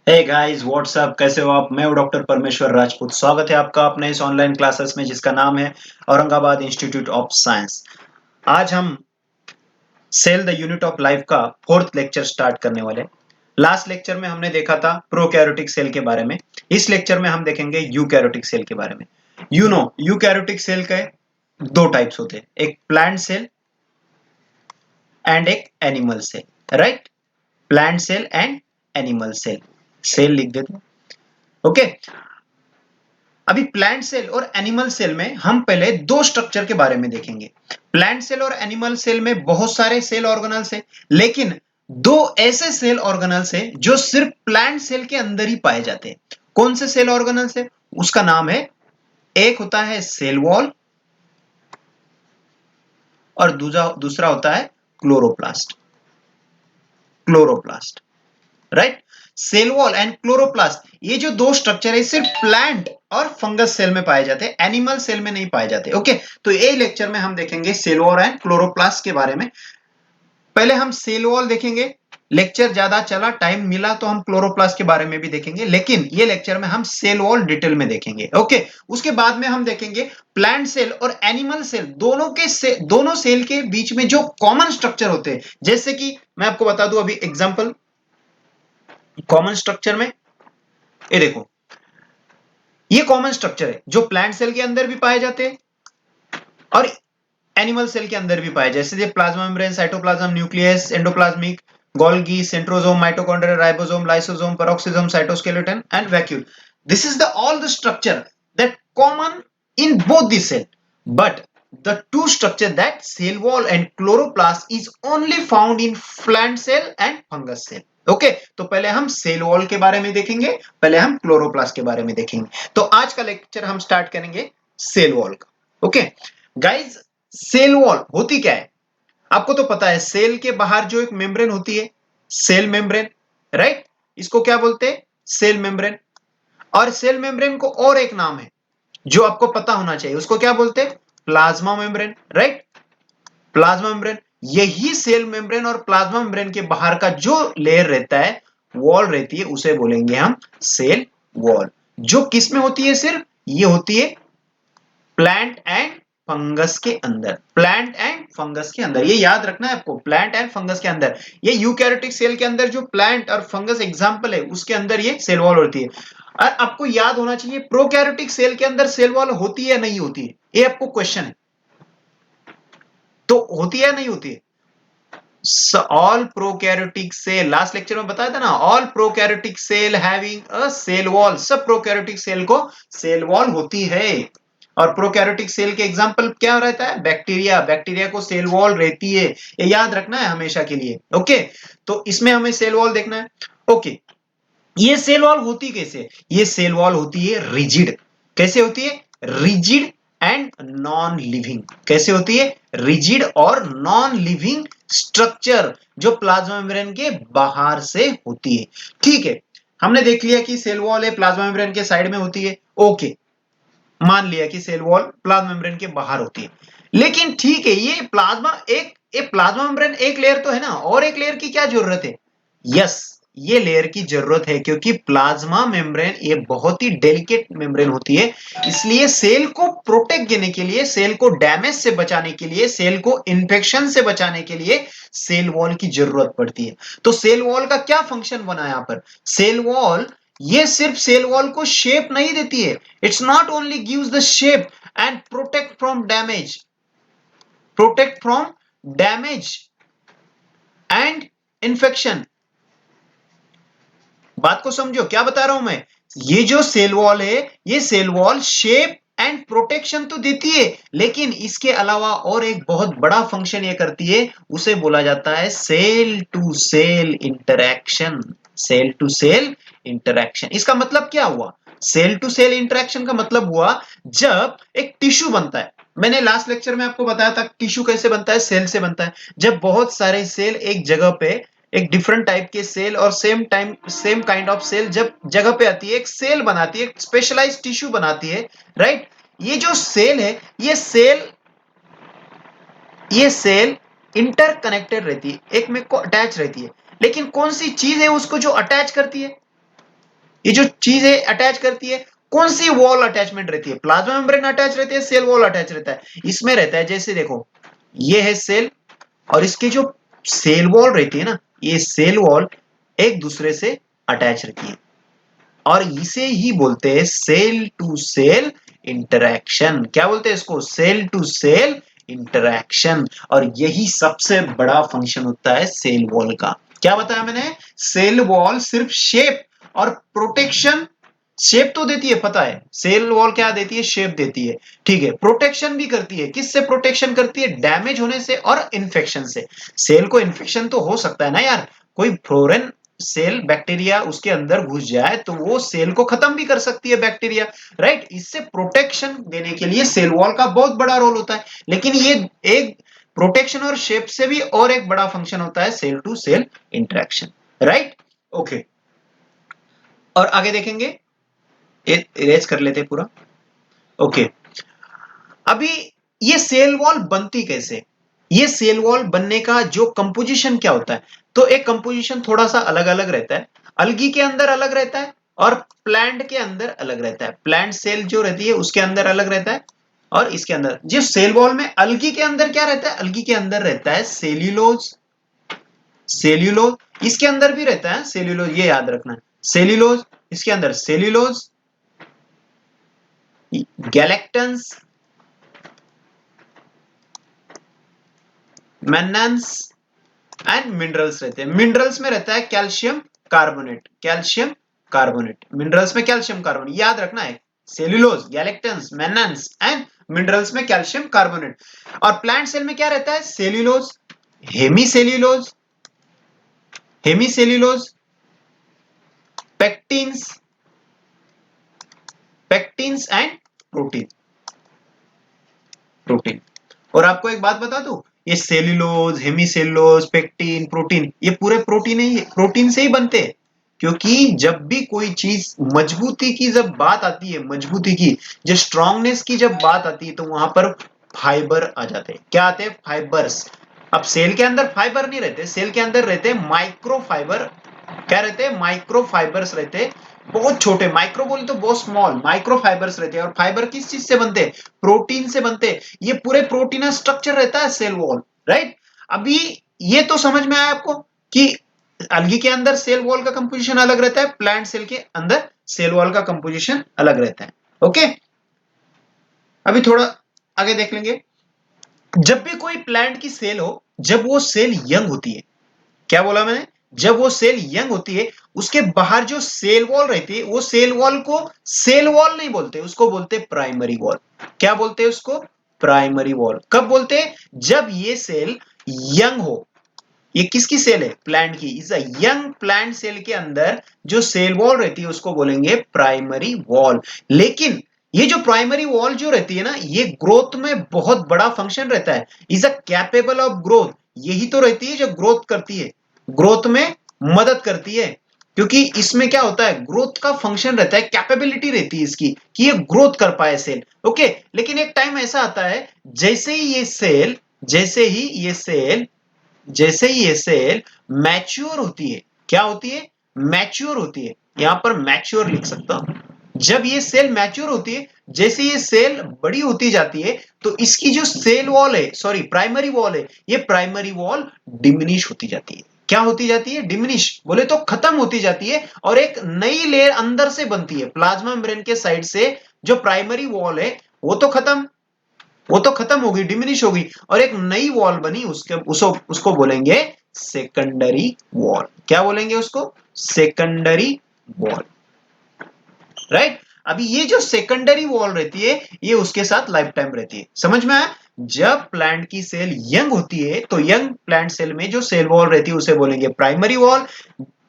Hey guys what's up, कैसे हो आप। मैं हूं डॉक्टर परमेश्वर राजपूत। स्वागत है आपका अपने इस ऑनलाइन क्लासेस में जिसका नाम है औरंगाबाद इंस्टीट्यूट ऑफ साइंस। आज हम cell the unit of life का फोर्थ लेक्चर स्टार्ट करने वाले हैं। लास्ट लेक्चर में हमने देखा था प्रोकैरियोटिक सेल के बारे में। इस लेक्चर में हम देखेंगे यूकैरियोटिक सेल के बारे में। यूकैरियोटिक सेल के दो टाइप्स होते हैं, एक प्लांट सेल एंड एक animal cell. Right, plant cell and animal cell. Cell लिख देते हैं। ओके, अभी प्लांट सेल और एनिमल सेल में हम पहले दो स्ट्रक्चर के बारे में देखेंगे। प्लांट सेल और एनिमल सेल में बहुत सारे सेल ऑर्गेनल्स हैं, लेकिन दो ऐसे सेल ऑर्गेनल्स हैं जो सिर्फ प्लांट सेल के अंदर ही पाए जाते हैं। कौन से सेल ऑर्गेनल्स है? उसका नाम है, एक होता है सेल वॉल और दूसरा होता है chloroplast. Chloroplast, right. Cell wall and chloroplast, ये जो दो स्ट्रक्चर है सिर्फ प्लांट और फंगस सेल में पाए जाते हैं, एनिमल सेल में नहीं पाए जाते। ओके, तो ये लेक्चर में हम देखेंगे सेल वॉल एंड क्लोरोप्लास्ट के बारे में। पहले हम सेल वॉल देखेंगे। लेक्चर ज्यादा चला, टाइम मिला तो हम क्लोरोप्लास्ट के बारे में भी देखेंगे, लेकिन ये लेक्चर में हम सेल वॉल डिटेल में देखेंगे। ओके, उसके बाद में हम देखेंगे प्लांट सेल और एनिमल सेल, दोनों सेल के बीच में जो कॉमन स्ट्रक्चर होते हैं। जैसे कि मैं आपको बता दूं अभी एग्जांपल कॉमन स्ट्रक्चर में, ये देखो, ये कॉमन स्ट्रक्चर है जो प्लांट सेल के अंदर भी पाए जाते हैं और एनिमल सेल के अंदर भी पाए जाते हैं। जैसे plasma membrane, cytoplasm, nucleus, endoplasmic, Golgi, centrosome, mitochondria, ribosome, lysosome, peroxisome, cytoskeleton and vacuole. This is the all the structure that common in both the cell, but the two structure that cell wall and chloroplast is only found in plant cell and fungus cell. Okay, तो पहले हम cell wall के बारे में देखेंगे, पहले हम chloroplast के बारे में देखेंगे। तो आज का लेक्चर हम स्टार्ट करेंगे सेल वॉल का। ओके गाइज, सेल वॉल होती क्या है? आपको तो पता है, सेल के बाहर जो एक मेम्ब्रेन होती है, सेल मेम्ब्रेन, राइट। इसको क्या बोलते हैं? Cell membrane. और सेल मेम्ब्रेन को और एक नाम है जो आपको पता होना चाहिए, उसको क्या बोलते हैं? Plasma membrane, right. Plasma membrane, यही सेल मेम्ब्रेन और प्लाज्मा मेम्ब्रेन के बाहर का जो लेयर रहता है, वॉल रहती है, उसे बोलेंगे हम सेल वॉल। जो किस में होती है? सिर्फ ये होती है प्लांट एंड फंगस के अंदर। प्लांट एंड फंगस के अंदर, ये याद रखना है आपको, प्लांट एंड फंगस के अंदर। ये यूकैरियोटिक सेल के अंदर जो प्लांट और फंगस एग्जांपल है, उसके अंदर ये सेल वॉल होती है। और आपको याद होना चाहिए, प्रोकैरियोटिक सेल के अंदर सेल वॉल होती है या नहीं होती है, ये आपको क्वेश्चन है। तो होती है या नहीं होती है? All prokaryotic cell, last lecture में बताया था ना, all prokaryotic cell having a cell wall. सब प्रोकैरियोटिक सेल को सेल वॉल होती है। और प्रोकैरियोटिक सेल के एग्जांपल क्या रहता है? बैक्टीरिया। बैक्टीरिया को सेल वॉल रहती है, ये याद रखना है हमेशा के लिए। ओके, तो इसमें हमें सेल वॉल देखना है। ओके, ये सेल वॉल होती कैसे? ये सेल वॉल होती है रिजिड। कैसे होती है? Rigid and non living. कैसे होती है? रिजिड और नॉन लिविंग स्ट्रक्चर जो प्लाज्मा मेम्ब्रेन के बाहर से होती है। ठीक है, हमने देख लिया कि सेल वॉल है, प्लाज्मा मेम्ब्रेन के साइड में होती है। ओके, मान लिया कि सेल वॉल प्लाज्मा मेम्ब्रेन के बाहर होती है। लेकिन ठीक है, ये प्लाज्मा मेम्ब्रेन एक लेयर तो है ना, और एक लेयर की क्या जरूरत है? यस, ये लेयर की जरूरत है, क्योंकि प्लाज्मा मेम्ब्रेन ये बहुत ही डेलिकेट मेम्ब्रेन होती है। इसलिए सेल को प्रोटेक्ट देने के लिए, सेल को डैमेज से बचाने के लिए, सेल को इंफेक्शन से बचाने के लिए सेल वॉल की जरूरत पड़ती है। तो सेल वॉल का क्या फंक्शन बना यहां पर? सेल वॉल ये सिर्फ सेल वॉल को शेप नहीं देती है, it's not only gives the shape and protect from damage and infection. बात को समझो, क्या बता रहा हूं मैं। ये जो सेल वॉल है, ये cell wall shape and protection तो देती है, लेकिन इसके अलावा और एक बहुत बड़ा फंक्शन ये करती है, उसे बोला जाता है cell to cell interaction. Cell to cell interaction, इसका मतलब क्या हुआ? सेल टू सेल इंटरैक्शन का मतलब हुआ, जब एक टिश्यू बनता है, मैंने लास्ट लेक्चर में आपको बताया था टिश्यू कैसे बनता है, सेल से बनता है। जब बहुत सारे सेल एक जगह पे, एक डिफरेंट टाइप के सेल और सेम काइंड ऑफ सेल जब जगह पे आती है, एक सेल बनाती है, एक स्पेशलाइज्ड टिश्यू बनाती है, राइट। ये जो सेल है, ये सेल इंटरकनेक्टेड रहती है, एक में को अटैच रहती है। लेकिन कौन सी चीज है उसको जो अटैच करती है? ये जो चीज है अटैच करती है, कौन सी वॉल अटैचमेंट रहती है? प्लाज्मा मेम्ब्रेन अटैच रहती है, सेल वॉल अटैच रहता है? इसमें रहता है, जैसे देखो ये है सेल, और इसकी जो सेल वॉल रहती है ना, ये सेल वॉल एक दूसरे से अटैच रहती है, और इसे ही बोलते हैं सेल टू सेल इंटरैक्शन। क्या बोलते हैं इसको? Cell to cell interaction. और यही सबसे बड़ा फंक्शन होता है सेल वॉल का। क्या बताया मैंने? सेल वॉल सिर्फ शेप और प्रोटेक्शन, शेप तो देती है, पता है सेल वॉल क्या देती है? शेप देती है, ठीक है। प्रोटेक्शन भी करती है, किससे प्रोटेक्शन करती है? डैमेज होने से और इन्फेक्शन से। सेल को इन्फेक्शन तो हो सकता है ना यार, कोई फॉरेन सेल बैक्टीरिया उसके अंदर घुस जाए तो वो सेल को खत्म भी कर सकती है बैक्टीरिया, राइट। इससे प्रोटेक्शन देने के लिए सेल वॉल का बहुत बड़ा रोल होता है। लेकिन ये एक प्रोटेक्शन और शेप से भी और एक बड़ा फंक्शन होता है cell to cell interaction, right. Okay, और आगे देखेंगे, इरेज कर लेते पूरा। ओके, अभी ये सेल वॉल बनती कैसे? ये सेल वॉल बनने का जो कंपोजिशन क्या होता है? तो एक कंपोजिशन थोड़ा सा अलग अलग रहता है। अलगी के अंदर अलग रहता है, और प्लांट के अंदर अलग रहता है। प्लांट सेल जो रहती है उसके अंदर अलग रहता है, और इसके अंदर जो सेल वॉल में अलगी के अंदर क्या रहता है? अलगी के अंदर रहता है सेल्यूलोज। सेल्यूलोज इसके अंदर भी रहता है, सेल्यूलोज ये याद रखना है। सेल्यूलोज, इसके अंदर सेल्यूलोज, गैलेक्टन्स, मैग्नेंस एंड मिनरल्स रहते हैं। मिनरल्स में रहता है calcium carbonate. Calcium carbonate, minerals में कैल्शियम कार्बोनेट याद रखना है। सेल्यूलोज, गैलेक्टन्स, मैग्नेंस एंड मिनरल्स में कैल्शियम कार्बोनेट। और प्लांट सेल में क्या रहता है? Cellulose, hemicellulose, hemicellulose, pectins, pectins and protein, protein. और आपको एक बात बता दूं, ये सेल्यूलोज, हेमीसेल्यूलोज, पेक्टिन, प्रोटीन, ये पूरे प्रोटीन ही, प्रोटीन से ही बनते हैं। क्योंकि जब भी कोई चीज मजबूती की जब बात आती है, मजबूती की, जो स्ट्रांगनेस की जब बात आती है, तो वहां पर फाइबर आ जाते हैं। क्या आते हैं? फाइबर्स। अब सेल के अंदर फाइबर नहीं रहते, सेल के अंदर रहते हैं माइक्रो फाइबर। क्या रहते हैं? माइक्रो फाइबर्स रहते हैं, बहुत छोटे। माइक्रो बोले तो बहुत स्मॉल, माइक्रो फाइबर्स रहते हैं। और फाइबर किस चीज से बनते हैं? प्रोटीन से बनते हैं। ये पूरे प्रोटीन स्ट्रक्चर रहता है सेल वॉल, राइट। अभी ये तो समझ में आया आपको कि अलगी के अंदर सेल वॉल का कंपोजिशन अलग रहता है, प्लांट सेल के अंदर सेल वॉल का कंपोजिशन अलग रहता है। ओके, अभी थोड़ा आगे देख लेंगे। जब भी कोई प्लांट की सेल हो, जब वो सेल यंग होती है, क्या बोला मैंने? जब वो सेल यंग होती है, उसके बाहर जो सेल वॉल रहती है, वो सेल वॉल को सेल वॉल नहीं बोलते, उसको बोलते प्राइमरी वॉल। क्या बोलते हैं उसको? Primary wall. कब बोलते हैं? जब ये सेल यंग हो। ये किसकी सेल है? प्लांट की। इस यंग प्लांट सेल के अंदर जो सेल वॉल रहती है उसको बोलेंगे प्राइमरी वॉल। लेकिन ये जो प्राइमरी वॉल जो रहती है ना, ये ग्रोथ में बहुत बड़ा फंक्शन रहता है। Is a capable of growth. यही तो रहती है जो ग्रोथ करती है, ग्रोथ में मदद करती है। क्योंकि इसमें क्या होता है? ग्रोथ का फंक्शन रहता है, कैपेबिलिटी रहती है इसकी कि ये ग्रोथ कर पाए सेल। ओके, लेकिन एक टाइम ऐसा आता है, जैसे ही ये सेल, जैसे ही ये सेल, जैसे ही ये सेल मैच्योर होती है, क्या होती है? मैच्योर होती है। यहां पर मैच्योर लिख सकता हूं। जब ये सेल मैच्योर होती है, जैसे ये सेल बड़ी होती जाती है, तो इसकी जो सेल वॉल है, सॉरी प्राइमरी वॉल है, ये प्राइमरी वॉल डिमिनिश होती जाती है। क्या होती जाती है? डिमिनिश बोले तो खत्म होती जाती है, और एक नई लेयर अंदर से बनती है। प्लाज्मा मेम्ब्रेन के साइड से जो प्राइमरी वॉल है वो तो खत्म, वो तो खत्म होगी, डिमिनिश होगी, और एक नई वॉल बनी, उसको बोलेंगे सेकेंडरी वॉल। क्या बोलेंगे उसको? Secondary wall, right. अभी ये जो सेकेंडरी वॉल रहती है, ये उसके साथ लाइफ टाइम रहती है। समझ में आया? जब प्लांट की सेल यंग होती है, तो यंग प्लांट सेल में जो सेल वॉल रहती है उसे बोलेंगे प्राइमरी वॉल।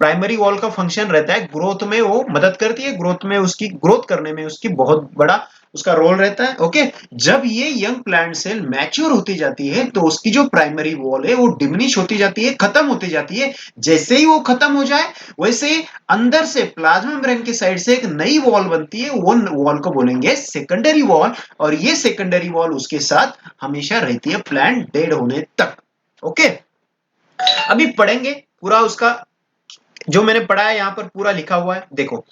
प्राइमरी वॉल का फंक्शन रहता है ग्रोथ में, वो मदद करती है ग्रोथ में, उसकी ग्रोथ करने में उसकी बहुत बड़ा उसका रोल रहता है। ओके, जब ये यंग प्लांट सेल मैच्योर होती जाती है, तो उसकी जो प्राइमरी वॉल है वो डिमिनिश होती जाती है, खत्म होती जाती है। जैसे ही वो खत्म हो जाए, वैसे ही अंदर से प्लाज्मा मेम्ब्रेन की साइड से एक नई वॉल बनती है, वो वॉल को बोलेंगे सेकेंडरी वॉल। और ये सेकेंडरी वॉल उसके साथ हमेशा रहती है प्लांट डेड होने तक। ओके, अभी पढ़ेंगे पूरा उसका जो मैंने पढ़ा है यहाँ पर पूरा लिखा हुआ है। देखो,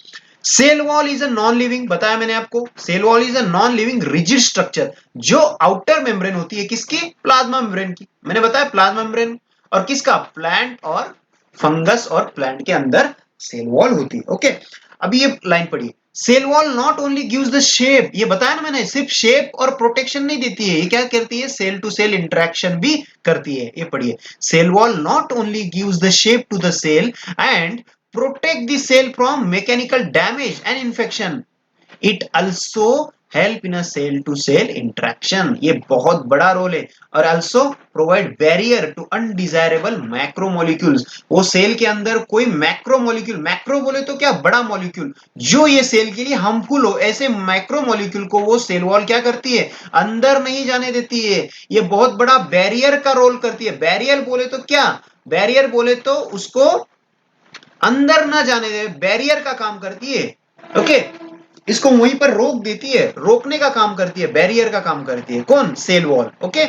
cell wall is a non living, बताया मैंने आपको, cell wall is a non living rigid structure. जो आउटर मेम्ब्रेन होती है किसकी, प्लाज्मा मेम्ब्रेन की, मैंने बताया प्लाज्मा मेम्ब्रेन, और किसका, प्लांट और फंगस और प्लांट के अंदर सेल वॉल होती है। ओके, अभी ये लाइन पढ़िए, cell wall not only gives the shape, ये बताया ना मैंने, सिर्फ शेप और प्रोटेक्शन नहीं देती है, ये क्या करती है, सेल टू सेल इंटरेक्शन भी करती है। ये पढ़िए, cell wall not only gives the shape to the cell and protect the cell from mechanical damage and infection, it also help in a cell to cell interaction, ये बहुत बड़ा role है, और also provide barrier to undesirable macromolecules, वो cell के अंदर कोई macromolecule, macro बोले तो क्या, बड़ा मॉलिक्यूल, जो ये सेल के लिए हार्मफुल हो, ऐसे मैक्रोमोलिक्यूल को वो सेल वॉल क्या करती है, अंदर नहीं जाने देती है, ये बहुत बड़ा बैरियर का रोल करती है। बैरियर बोले तो क्या, बैरियर बोले तो उसको अंदर ना जाने दे, बैरियर का काम करती है। ओके, इसको वहीं पर रोक देती है, रोकने का काम करती है, बैरियर का काम करती है, कौन, सेल वॉल। ओके,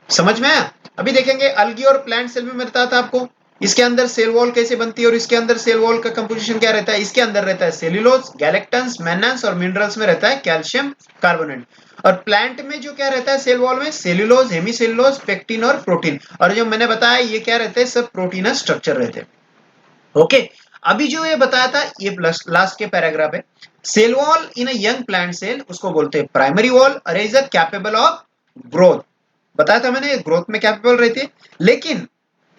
समझ में आया। अभी देखेंगे अलगी और प्लांट सेल में बताया था आपको, इसके अंदर सेल वॉल कैसे बनती है, और इसके अंदर सेल वॉल का कंपोजिशन क्या रहता है। इसके अंदर रहता है सेल्यूलोज, गैलेक्टन्स, मेन्नान्स, और मिनरल्स में रहता है कैल्शियम कार्बोनेट। और प्लांट में जो क्या रहता है सेल वॉल में, सेल्यूलोज, हेमीसेल्यूलोज, पेक्टिन और प्रोटीन, और जो मैंने बताया ये क्या रहते हैं, सब प्रोटीनस स्ट्रक्चर रहते हैं। ओके, अभी जो ये बताया था ये लास्ट के पैराग्राफ है, cell wall in a young plant cell, उसको बोलते हैं प्राइमरी वॉल, और इज कैपेबल ऑफ ग्रोथ, बताया था मैंने, ग्रोथ में कैपेबल रहती है। लेकिन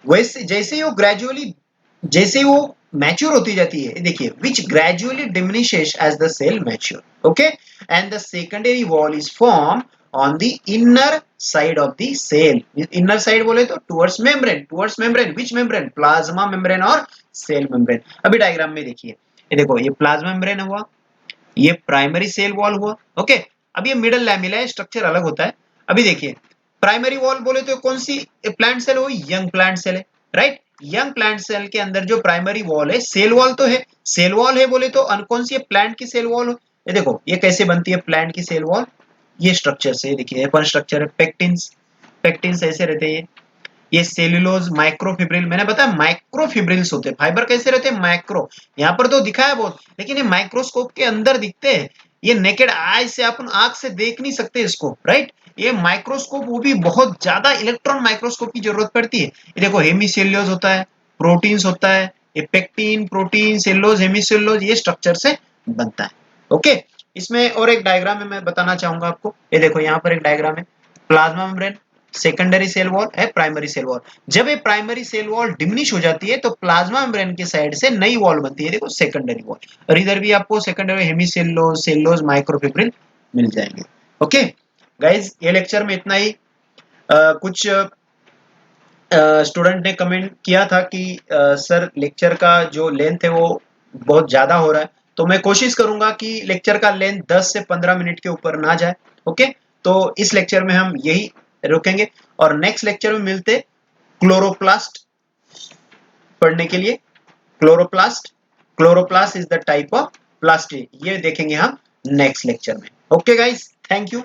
वैसे जैसे वो ग्रेजुअली, जैसे वो मैच्योर होती जाती है, देखिए, which gradually diminishes as the cell mature, okay, and the secondary wall is form on the inner side of the cell, inner side बोले तो towards membrane, which membrane, plasma membrane और cell membrane. अभी diagram में देखिए, ये देखो, ये plasma membrane हुआ, ये प्राइमरी सेल वॉल हुआ। ओके, अब ये मिडल लैमेला है, स्ट्रक्चर अलग होता है। अभी देखिए, प्राइमरी वॉल बोले तो कौन सी प्लांट सेल हो, यंग प्लांट सेल है, राइट। यंग प्लांट सेल के अंदर जो प्राइमरी वॉल है, सेल वॉल तो है, सेल वॉल है बोले तो कौन सी है, प्लांट की सेल वॉल हो। ये देखो, ये कैसे बनती है प्लांट की सेल वॉल, ये स्ट्रक्चर से, देखिए कौन स्ट्रक्चर है, पेक्टिन्स, पेक्टिन्स ऐसे रहते हैं, ये सेल्यूलोज, माइक्रोफिब्रिल, मैंने बताया माइक्रोफिब्रिल्स होते हैं, फाइबर कैसे रहते हैं, माइक्रो, यहाँ पर तो दिखा है बहुत, लेकिन ये माइक्रोस्कोप के अंदर दिखते हैं, ये नेकेड आई से अपन आंख से देख नहीं सकते इसको, राइट। ये माइक्रोस्कोप, वो भी बहुत ज्यादा इलेक्ट्रॉन माइक्रोस्कोप की जरूरत पड़ती है। ये देखो, हेमीसेल्यूलोज होता है, प्रोटीन्स होता है, ये पेक्टिन, प्रोटीन, सेल्यूलोज, हेमीसेल्यूलोज, ये स्ट्रक्चर से बनता है। ओके, इसमें और एक डायग्राम है, मैं बताना चाहूंगा आपको, ये देखो यहाँ पर एक डायग्राम है, plasma membrane, secondary cell wall है, प्राइमरी सेल वॉल। जब ये प्राइमरी सेल वॉल डिमिनिश हो जाती है तो प्लाज्मा मेम्ब्रेन की साइड से नई वॉल बनती है, देखो सेकेंडरी वॉल, और इधर भी आपको सेकेंडरी हेमीसेल्यूलोज, सेल्यूलोज, माइक्रोफिब्रिल मिल जाएंगे। ओके गाइज, ये लेक्चर में इतना ही। कुछ स्टूडेंट ने कमेंट किया था कि सर लेक्चर का जो लेंथ है वो बहुत ज्यादा हो रहा है, तो मैं कोशिश करूंगा कि लेक्चर का लेंथ 10 से 15 मिनट के ऊपर ना जाए। ओके, तो इस लेक्चर में हम यही रुकेंगे, और नेक्स्ट लेक्चर में मिलते क्लोरोप्लास्ट पढ़ने के लिए। Chloroplast, chloroplast is the type of plastic, ये देखेंगे हम नेक्स्ट लेक्चर में। Okay guys, thank you.